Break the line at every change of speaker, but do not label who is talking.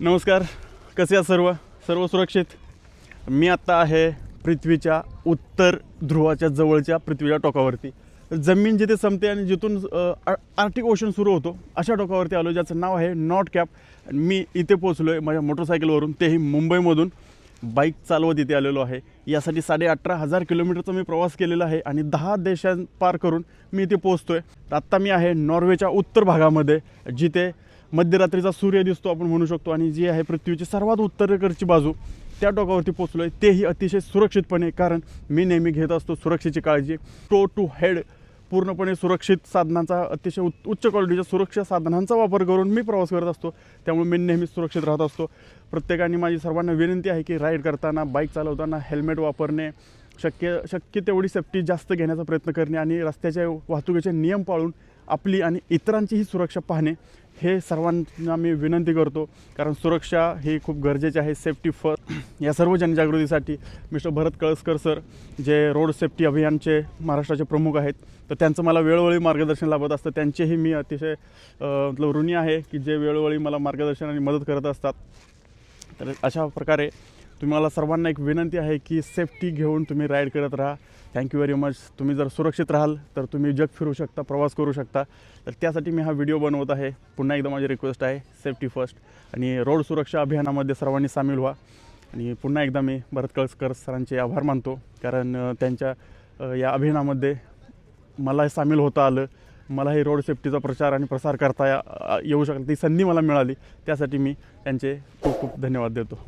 नमस्कार. कसे आहात सर्व सर्व सुरक्षित? मी आत्ता आहे पृथ्वीच्या उत्तर ध्रुवाच्या जवळच्या पृथ्वीच्या टोकावरती. जमीन जिथे संपते आणि जिथून आर्टिक ओशन सुरू होतो अशा टोकावरती आलो, ज्याचं नाव आहे नॉर्थ कॅप. मी इथे पोचलो आहे माझ्या मोटरसायकलवरून, तेही मुंबईमधून बाईक चालवत इथे आलेलो आहे. यासाठी 18,500 किलोमीटरचा मी प्रवास केलेला आहे आणि 10 देशां पार करून मी इथे पोचतो आहे. तर आत्ता मी आहे नॉर्वेच्या उत्तर भागामध्ये, जिथे मध्यरात्रीचा सूर्य दिसतो आपण म्हणू शकतो, आणि जी आहे पृथ्वीची सर्वात उत्तरेकडची बाजू, त्या टोकावरती पोचलो आहे. तेही अतिशय सुरक्षितपणे, कारण मी नेहमी घेत असतो सुरक्षेची काळजी. टो टू हेड पूर्णपणे सुरक्षित साधनांचा, अतिशय उच्च क्वालिटीच्या सुरक्षा साधनांचा वापर करून मी प्रवास करत असतो. त्यामुळे मी नेहमी सुरक्षित राहत असतो. प्रत्येकाने माझी सर्वांना विनंती आहे की राईड करताना, बाईक चालवताना हेल्मेट वापरणे, शक्य तेवढी सेफ्टी जास्त घेण्याचा प्रयत्न करणे आणि रस्त्याच्या वाहतुकीचे नियम पाळून आपली आणि इतरांचीही सुरक्षा पाहणे, हे सर्वांना मी विनंती करतो. कारण सुरक्षा ही खूप गरजेची आहे. Safety first. या सर्व जनजागृतीसाठी मिस्टर भरत कळसकर सर, जे रोड सेफ्टी अभियानचे महाराष्ट्राचे प्रमुख आहेत, तर त्यांचं मला वेळोवेळी मार्गदर्शन लाभत असतं. त्यांचेही मी अतिशय ऋणी आहे की जे वेळोवेळी मला मार्गदर्शन आणि मदत करत असतात. तर अशा प्रकारे तुम्हाला सर्वांना एक विनंती आहे की सेफ्टी घेऊन तुम्ही राईड करत राहा. Thank you very much. तुम्ही जर सुरक्षित राहाल तर तुम्ही जग फिरू शकता, प्रवास करू शकता. तर त्यासाठी मी हा व्हिडिओ बनवत आहे. पुन्हा एकदा माझी रिक्वेस्ट आहे, सेफ्टी फर्स्ट आणि रोड सुरक्षा अभियानामध्ये सर्वांनी सामील व्हा. आणि पुन्हा एकदा मी भरत कळसकर सरांचे आभार मानतो, कारण त्यांच्या या अभियानामध्ये मला सामील होता आलं. मला हे रोड सेफ्टीचा प्रचार आणि प्रसार करता येऊ शकतो, ती संधी मला मिळाली. त्यासाठी मी त्यांचे खूप खूप धन्यवाद देतो.